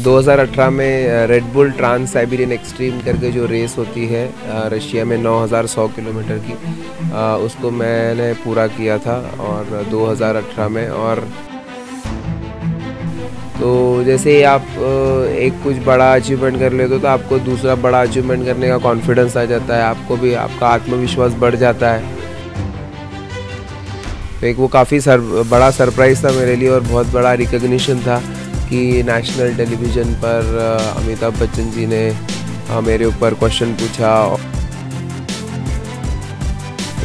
2018 में Red Bull Trans Siberian Extreme करके जो रेस होती है रशिया में 9100 किलोमीटर की, उसको मैंने पूरा किया था और 2018 में। और तो जैसे ही आप एक कुछ बड़ा अचीवमेंट कर लेते हो तो आपको दूसरा बड़ा अचीवमेंट करने का कॉन्फिडेंस आ जाता है, आपको भी आपका आत्मविश्वास बढ़ जाता है। तो एक वो काफ़ी बड़ा सरप्राइज़ था मेरे लिए और बहुत बड़ा रिकग्निशन था कि नेशनल टेलीविज़न पर अमिताभ बच्चन जी ने मेरे ऊपर क्वेश्चन पूछा।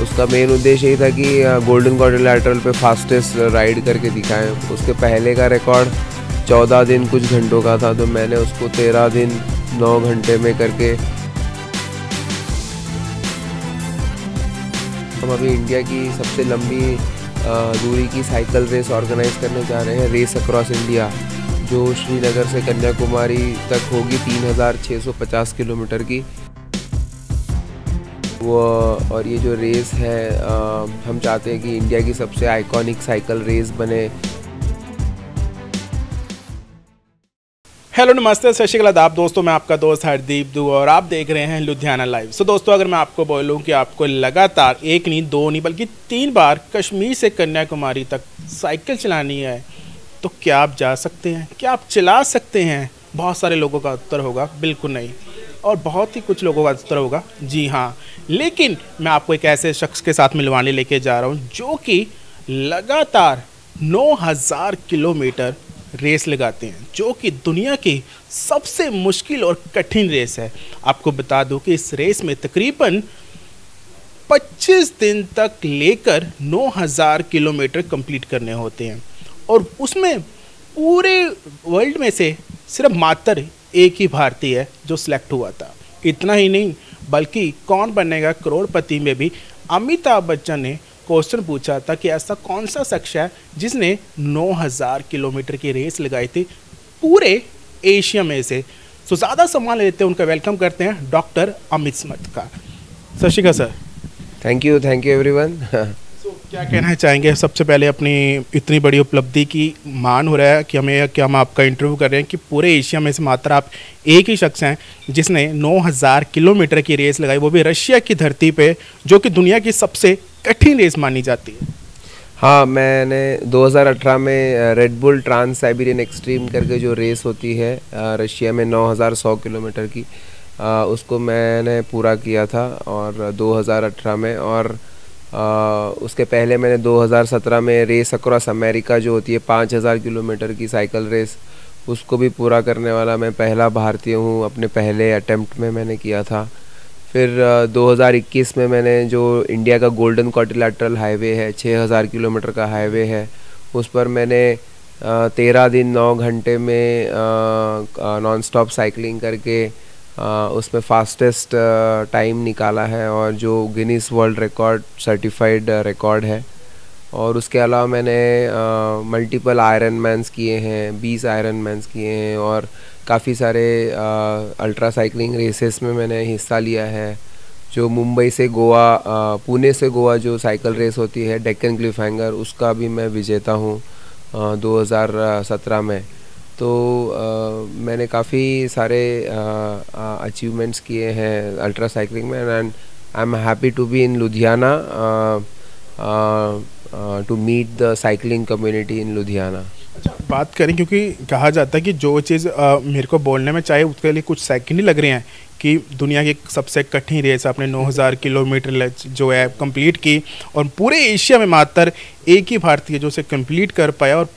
उसका मेन उद्देश्य यही था कि गोल्डन क्वाड्रिलैटरल पे फास्टेस्ट राइड करके दिखाएं। उसके पहले का रिकॉर्ड 14 दिन कुछ घंटों का था, तो मैंने उसको 13 दिन 9 घंटे में करके। हम अभी इंडिया की सबसे लंबी दूरी की साइकिल रेस ऑर्गेनाइज करने जा रहे हैं, रेस अक्रॉस इंडिया, जो श्रीनगर से कन्याकुमारी तक होगी, 3650 किलोमीटर की वो। और ये जो रेस है हम चाहते हैं कि इंडिया की सबसे आइकॉनिक साइकिल रेस बने। हेलो नमस्ते सत श्री अकाल आदाब दोस्तों, मैं आपका दोस्त हरदीप दू और आप देख रहे हैं लुधियाना लाइव। सो दोस्तों, अगर मैं आपको बोलूं कि आपको लगातार एक नहीं दो नहीं बल्कि 3 बार कश्मीर से कन्याकुमारी तक साइकिल चलानी है तो क्या आप जा सकते हैं, क्या आप चला सकते हैं? बहुत सारे लोगों का उत्तर होगा बिल्कुल नहीं, और बहुत ही कुछ लोगों का उत्तर होगा जी हाँ। लेकिन मैं आपको एक ऐसे शख्स के साथ मिलवाने लेके जा रहा हूँ जो कि लगातार 9000 किलोमीटर रेस लगाते हैं, जो कि दुनिया की सबसे मुश्किल और कठिन रेस है। आपको बता दूं कि इस रेस में तकरीबन 25 दिन तक लेकर 9000 किलोमीटर कंप्लीट करने होते हैं, और उसमें पूरे वर्ल्ड में से सिर्फ मात्र एक ही भारतीय है जो सिलेक्ट हुआ था। इतना ही नहीं, बल्कि कौन बनेगा करोड़पति में भी अमिताभ बच्चन ने क्वेश्चन पूछा था कि ऐसा कौन सा शख्स है जिसने 9000 किलोमीटर की रेस लगाई थी पूरे एशिया में से। तो ज़्यादा सम्मान लेते हैं, उनका वेलकम करते हैं डॉक्टर अमित स्मथ का। सत श्री अकाल सर। Thank you everyone. क्या कहना चाहेंगे सबसे पहले अपनी इतनी बड़ी उपलब्धि की मान हो रहा है कि हम आपका इंटरव्यू कर रहे हैं कि पूरे एशिया में से मात्र आप एक ही शख्स हैं जिसने 9000 किलोमीटर की रेस लगाई, वो भी रशिया की धरती पे, जो कि दुनिया की सबसे कठिन रेस मानी जाती है। हाँ, मैंने 2018 में Red Bull Trans Siberian Extreme करके जो रेस होती है रशिया में 9100 किलोमीटर की, उसको मैंने पूरा किया था और 2018 में। और उसके पहले मैंने 2017 में रेस अक्रॉस अमेरिका जो होती है 5000 किलोमीटर की साइकिल रेस, उसको भी पूरा करने वाला मैं पहला भारतीय हूँ। अपने पहले अटेम्प्ट में मैंने किया था। फिर 2021 में मैंने जो इंडिया का गोल्डन क्वाड्रिलैटरल हाईवे है, 6000 किलोमीटर का हाईवे है, उस पर मैंने 13 दिन 9 घंटे में नॉन स्टॉप साइकिलिंग करके उसमें फास्टेस्ट टाइम निकाला है, और जो Guinness world record certified record है। और उसके अलावा मैंने मल्टीपल आयरन मैन्स किए हैं, 20 आयरन मैन्स किए हैं, और काफ़ी सारे अल्ट्रा साइकिलिंग रेसेस में मैंने हिस्सा लिया है। जो मुंबई से गोवा, पुणे से गोवा जो साइकिल रेस होती है डेक्कन क्लिफहैंगर, उसका भी मैं विजेता हूँ 2017 में। तो मैंने काफ़ी सारे अचीवमेंट्स किए हैं अल्ट्रा साइकिलिंग में, and I am happy to be in Ludhiana to meet the cycling community in Ludhiana. अच्छा, बात करें, क्योंकि कहा जाता है कि जो चीज़ मेरे को बोलने में चाहे उसके लिए कुछ सेकंड ही लग रहे हैं कि दुनिया की सबसे कठिन रेस आपने 9000 किलोमीटर जो है कंप्लीट की, और पूरे एशिया में मात्र एक ही भारतीय जो उसे कंप्लीट कर पाया। और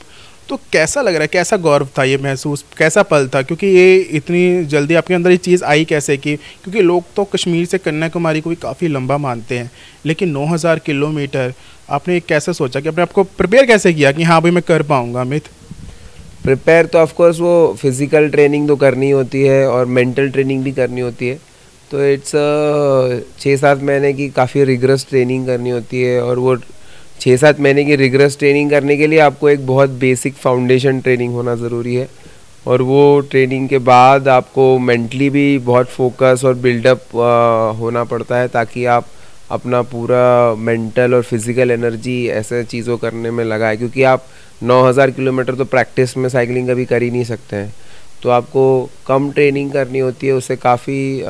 तो कैसा लग रहा है, कैसा गौरव था ये महसूस, कैसा पल था? क्योंकि ये इतनी जल्दी आपके अंदर ये चीज़ आई कैसे कि, क्योंकि लोग तो कश्मीर से कन्याकुमारी को भी काफ़ी लंबा मानते हैं, लेकिन 9000 किलोमीटर आपने कैसे सोचा कि अपने आपको प्रिपेयर कैसे किया कि हाँ भाई मैं कर पाऊँगा? अमित, प्रिपेयर तो ऑफकोर्स वो फिज़िकल ट्रेनिंग तो करनी होती है और मेंटल ट्रेनिंग भी करनी होती है। तो इट्स 6-7 महीने की काफ़ी रिगरस ट्रेनिंग करनी होती है, और वो 6-7 महीने की रिगरस ट्रेनिंग करने के लिए आपको एक बहुत बेसिक फाउंडेशन ट्रेनिंग होना ज़रूरी है, और वो ट्रेनिंग के बाद आपको मेंटली भी बहुत फोकस और बिल्डअप होना पड़ता है, ताकि आप अपना पूरा मेंटल और फिज़िकल एनर्जी ऐसे चीज़ों करने में लगाए। क्योंकि आप 9000 किलोमीटर तो प्रैक्टिस में साइकिलिंग कभी कर ही नहीं सकते हैं। तो आपको कम ट्रेनिंग करनी होती है, उससे काफ़ी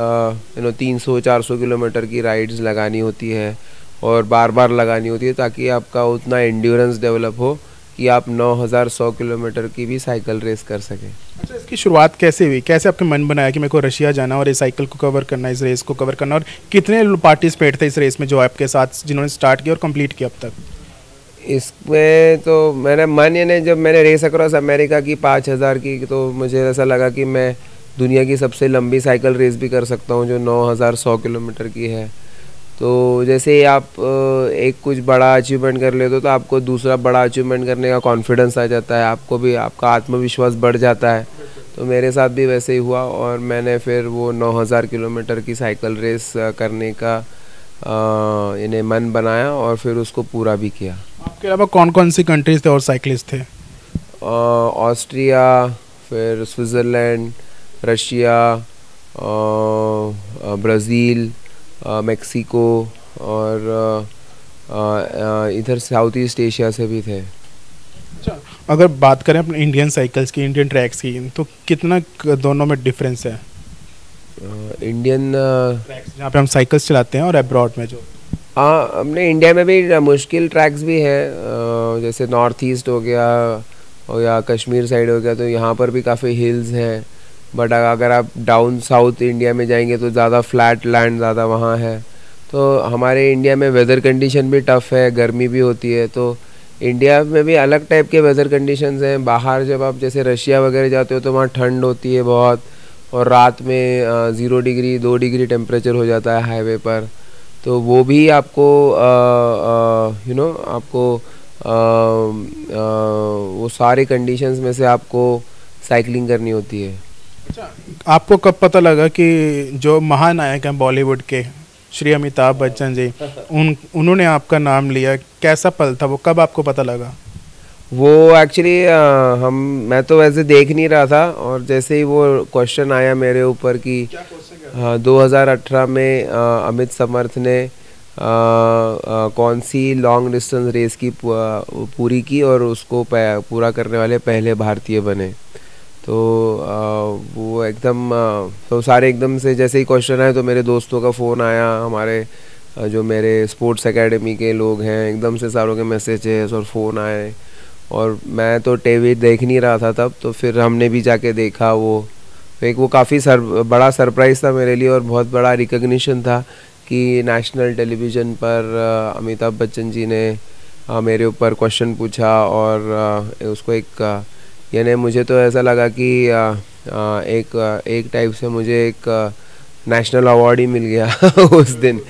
300-400 किलोमीटर की राइड्स लगानी होती है और बार बार लगानी होती है, ताकि आपका उतना एंड्योरेंस डेवलप हो कि आप 9100 किलोमीटर की भी साइकिल रेस कर सकें। अच्छा, इसकी शुरुआत कैसे हुई? कैसे आपके मन बनाया कि मेरे को रशिया जाना और इस साइकिल को कवर करना, इस रेस को कवर करना? और कितने पार्टिसिपेट थे इस रेस में जो आपके साथ, जिन्होंने स्टार्ट किया और कंप्लीट किया अब तक? इसमें तो मैंने जब मैंने रेस अक्रॉस अमेरिका की 5000 की, तो मुझे ऐसा लगा कि मैं दुनिया की सबसे लंबी साइकिल रेस भी कर सकता हूँ जो 9100 किलोमीटर की है। तो जैसे ही आप एक कुछ बड़ा अचीवमेंट कर लेते हो तो आपको दूसरा बड़ा अचीवमेंट करने का कॉन्फिडेंस आ जाता है, आपको भी आपका आत्मविश्वास बढ़ जाता है। तो मेरे साथ भी वैसे ही हुआ और मैंने फिर वो 9000 किलोमीटर की साइकिल रेस करने का इन्हें मन बनाया और फिर उसको पूरा भी किया। आपके अलावा कौन कौन सी कंट्रीज थे और साइकिलिस्ट थे? ऑस्ट्रिया, फिर स्विट्ज़रलैंड, रशिया, ब्राज़ील, मेक्सिको और इधर साउथ ईस्ट एशिया से भी थे। अच्छा, अगर बात करें अपने इंडियन साइकिल्स की, इंडियन ट्रैक्स की, तो कितना दोनों में डिफरेंस है? इंडियन ट्रैक्स जहाँ पे हम साइकिल्स चलाते हैं और अब्रॉड में जो, हाँ, अपने इंडिया में भी मुश्किल ट्रैक्स भी हैं, जैसे नॉर्थ ईस्ट हो गया और या कश्मीर साइड हो गया, तो यहाँ पर भी काफ़ी हिल्स हैं। बट अगर आप डाउन साउथ इंडिया में जाएंगे तो ज़्यादा फ्लैट लैंड ज़्यादा वहाँ है। तो हमारे इंडिया में वेदर कंडीशन भी टफ़ है, गर्मी भी होती है। तो इंडिया में भी अलग टाइप के वेदर कंडीशंस हैं। बाहर जब आप जैसे रशिया वगैरह जाते हो तो वहाँ ठंड होती है बहुत, और रात में 0 डिग्री 2 डिग्री टेम्परेचर हो जाता है हाईवे पर। तो वो भी आपको आपको वो सारे कंडीशंस में से आपको साइकिलिंग करनी होती है। अच्छा, आपको कब पता लगा कि जो महानायक हैं बॉलीवुड के, श्री अमिताभ बच्चन जी, उन्होंने आपका नाम लिया? कैसा पल था वो, कब आपको पता लगा? वो एक्चुअली मैं तो वैसे देख नहीं रहा था, और जैसे ही वो क्वेश्चन आया मेरे ऊपर कि 2018 में अमित समर्थ ने कौन सी लॉन्ग डिस्टेंस रेस की पूरी की और उसको पूरा करने वाले पहले भारतीय बने, तो वो एकदम तो सारे एकदम से जैसे ही क्वेश्चन आए तो मेरे दोस्तों का फ़ोन आया, हमारे जो मेरे स्पोर्ट्स एकेडमी के लोग हैं, एकदम से सारों के मैसेजेस और फ़ोन आए। और मैं तो टीवी देख नहीं रहा था तब, तो फिर हमने भी जाके देखा। वो काफ़ी बड़ा सरप्राइज़ था मेरे लिए और बहुत बड़ा रिकग्निशन था कि नेशनल टेलीविज़न पर अमिताभ बच्चन जी ने मेरे ऊपर क्वेश्चन पूछा, और उसको यानी मुझे तो ऐसा लगा कि एक टाइप से मुझे एक नेशनल अवार्ड ही मिल गया उस दिन।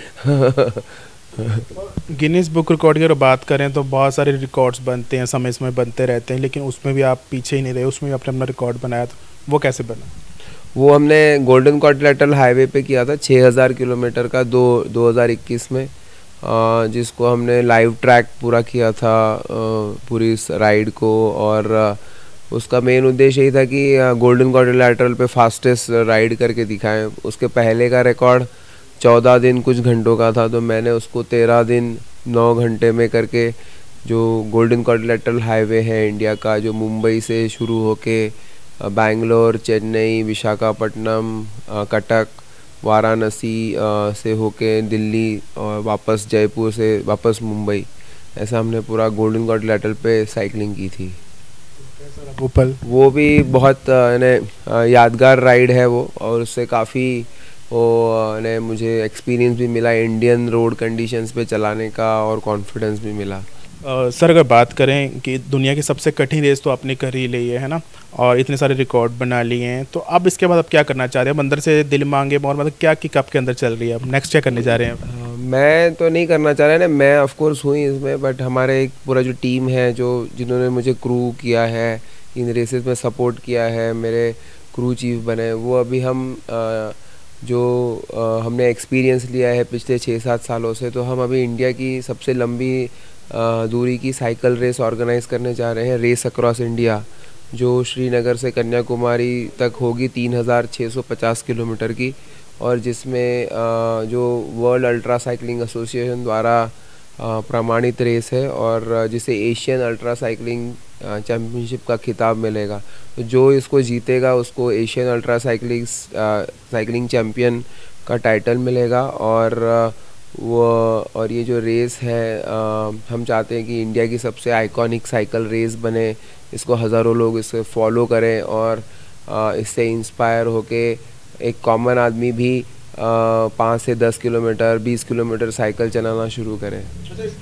गिनीज बुक रिकॉर्ड की अगर बात करें तो बहुत सारे रिकॉर्ड्स बनते हैं, समय समय बनते रहते हैं, लेकिन उसमें भी आप पीछे ही नहीं रहे, उसमें भी आपने अपना रिकॉर्ड बनाया। तो वो कैसे बना? वो हमने गोल्डन क्वाड्रिलेटरल हाईवे पे किया था 6000 किलोमीटर का 2021 में, जिसको हमने लाइव ट्रैक पूरा किया था पूरी इस राइड को। और उसका मेन उद्देश्य यही था कि गोल्डन क्वाड्रिलेटरल पे फास्टेस्ट राइड करके दिखाएं। उसके पहले का रिकॉर्ड 14 दिन कुछ घंटों का था, तो मैंने उसको 13 दिन 9 घंटे में करके, जो गोल्डन क्वाड्रिलेटरल हाईवे है इंडिया का, जो मुंबई से शुरू होके बैंगलोर, चेन्नई, विशाखापट्टनम, कटक, वाराणसी से होके दिल्ली और वापस जयपुर से वापस मुंबई, ऐसा हमने पूरा गोल्डन क्वाड्रिलेटरल पे साइकिलिंग की थी। वो भी बहुत यादगार राइड है वो, और उससे काफ़ी ने मुझे एक्सपीरियंस भी मिला इंडियन रोड कंडीशंस पे चलाने का, और कॉन्फिडेंस भी मिला। सर, अगर बात करें कि दुनिया की सबसे कठिन रेस तो आपने कर ही ली है ना, और इतने सारे रिकॉर्ड बना लिए हैं, तो अब इसके बाद आप क्या करना चाह रहे हैं? अंदर से दिल मांगे और मतलब क्या किक आपके अंदर चल रही है? अब नेक्स्ट क्या करने जा रहे हैं? मैं तो नहीं करना चाह रहा ना, मैं ऑफ कोर्स हूँ इसमें, बट हमारे एक पूरा जो टीम है जिन्होंने मुझे क्रू किया है, इन रेसेस में सपोर्ट किया है, मेरे क्रू चीफ बने, वो अभी हम हमने एक्सपीरियंस लिया है पिछले 6-7 सालों से, तो हम अभी इंडिया की सबसे लंबी दूरी की साइकिल रेस ऑर्गेनाइज़ करने जा रहे हैं, रेस अक्रॉस इंडिया, जो श्रीनगर से कन्याकुमारी तक होगी, 3650 किलोमीटर की, और जिसमें जो वर्ल्ड अल्ट्रा साइकिलिंग एसोसिएशन द्वारा प्रमाणित रेस है और जिसे एशियन अल्ट्रा साइकिलिंग चैम्पियनशिप का खिताब मिलेगा। तो जो इसको जीतेगा उसको एशियन अल्ट्रा साइकिलिंग चैम्पियन का टाइटल मिलेगा। और ये जो रेस है हम चाहते हैं कि इंडिया की सबसे आइकॉनिक साइकिल रेस बने, इसको हज़ारों लोग इसे फॉलो करें और इससे इंस्पायर होके एक कॉमन आदमी भी 5 से 10 किलोमीटर 20 किलोमीटर साइकिल चलाना शुरू करें।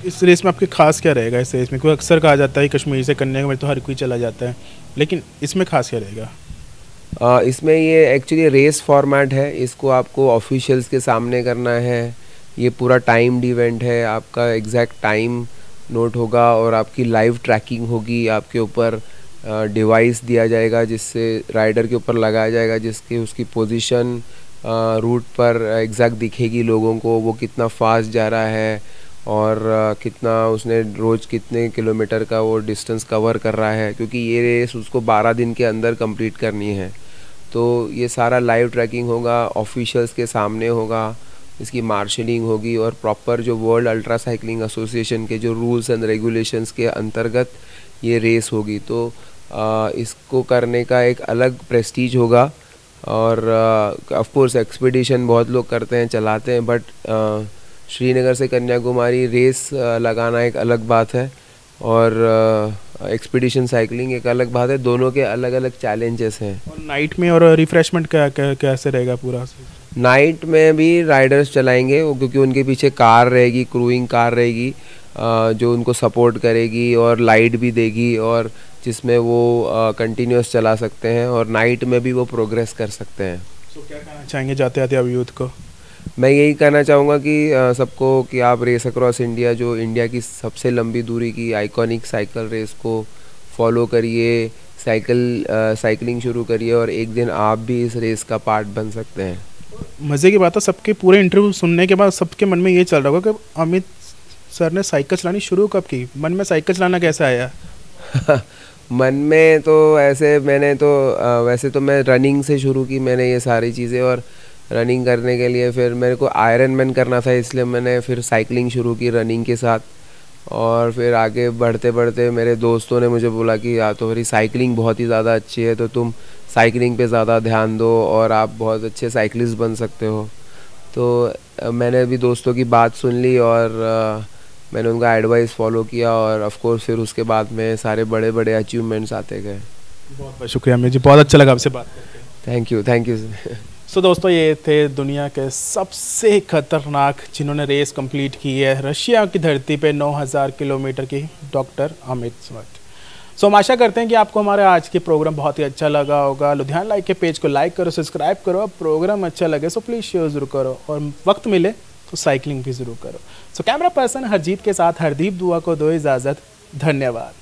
इस रेस में आपके खास क्या रहेगा? इस रेस में कोई अक्सर कहा जाता है कश्मीर से कन्याकुमारी तो हर कोई चला जाता है, लेकिन इसमें खास क्या रहेगा? इसमें ये एक्चुअली रेस फॉर्मेट है, इसको आपको ऑफिशियल्स के सामने करना है। ये पूरा टाइम्ड इवेंट है, आपका एग्जैक्ट टाइम नोट होगा और आपकी लाइव ट्रैकिंग होगी। आपके ऊपर डिवाइस दिया जाएगा जिससे राइडर के ऊपर लगाया जाएगा, जिसके उसकी पोजीशन रूट पर एग्जैक्ट दिखेगी लोगों को, वो कितना फास्ट जा रहा है और कितना उसने रोज़ कितने किलोमीटर का वो डिस्टेंस कवर कर रहा है, क्योंकि ये रेस उसको 12 दिन के अंदर कंप्लीट करनी है। तो ये सारा लाइव ट्रैकिंग होगा, ऑफिशियल्स के सामने होगा, इसकी मार्शलिंग होगी और प्रॉपर जो वर्ल्ड अल्ट्रा साइकिलिंग एसोसिएशन के जो रूल्स एंड रेगुलेशंस के अंतर्गत ये रेस होगी। तो इसको करने का एक अलग प्रेस्टीज होगा और ऑफ कोर्स एक्सपीडिशन बहुत लोग करते हैं, चलाते हैं, बट श्रीनगर से कन्याकुमारी रेस लगाना एक अलग बात है और एक्सपीडिशन साइकिलिंग एक अलग बात है। दोनों के अलग अलग चैलेंजेस हैं। और नाइट में और रिफ्रेशमेंट कैसे रहेगा पूरा? नाइट में भी राइडर्स चलाएंगे वो, क्योंकि उनके पीछे कार रहेगी, क्रूइंग कार रहेगी जो उनको सपोर्ट करेगी और लाइट भी देगी और जिसमें वो कंटिन्यूस चला सकते हैं और नाइट में भी वो प्रोग्रेस कर सकते हैं। तो क्या कहना चाहेंगे जाते आते अब यूथ को? मैं यही कहना चाहूँगा कि सबको कि आप रेस अक्रॉस इंडिया, जो इंडिया की सबसे लंबी दूरी की आइकॉनिक साइकिल रेस को फॉलो करिए, साइकिलिंग शुरू करिए और एक दिन आप भी इस रेस का पार्ट बन सकते हैं। मज़े की बात है, सबके पूरे इंटरव्यू सुनने के बाद सबके मन में ये चल रहा होगा कि अमित सर ने साइकिल चलानी शुरू कब की? मन में साइकिल चलाना कैसे आया? मन में तो वैसे तो मैं रनिंग से शुरू की मैंने ये सारी चीज़ें, और रनिंग करने के लिए फिर मेरे को आयरन मैन करना था, इसलिए मैंने फिर साइकिलिंग शुरू की रनिंग के साथ। और फिर आगे बढ़ते बढ़ते मेरे दोस्तों ने मुझे बोला कि या तो मेरी साइकिलिंग बहुत ही ज़्यादा अच्छी है, तो तुम साइकिलिंग पे ज़्यादा ध्यान दो और आप बहुत अच्छे साइकिलिस्ट बन सकते हो। तो मैंने भी दोस्तों की बात सुन ली और मैंने उनका एडवाइस फॉलो किया और ऑफ कोर्स फिर उसके बाद में सारे बड़े बड़े अचीवमेंट्स आते गए। बहुत बहुत शुक्रिया अमित जी, बहुत अच्छा लगा आपसे बात करके। Thank you. सो दोस्तों, ये थे दुनिया के सबसे खतरनाक जिन्होंने रेस कंप्लीट की है रशिया की धरती पे 9000 किलोमीटर की, डॉक्टर अमित स्वत। सो हम आशा करते हैं कि आपको हमारा आज के प्रोग्राम बहुत ही अच्छा लगा होगा। लुधियाना लाइव के पेज को लाइक करो, सब्सक्राइब करो। अब प्रोग्राम अच्छा लगे सो प्लीज़ शेयर ज़रूर करो और वक्त मिले तो साइकिलिंग भी ज़रूर करो। सो कैमरा पर्सन हरजीत के साथ हरदीप दुआ को दो इजाज़त। धन्यवाद।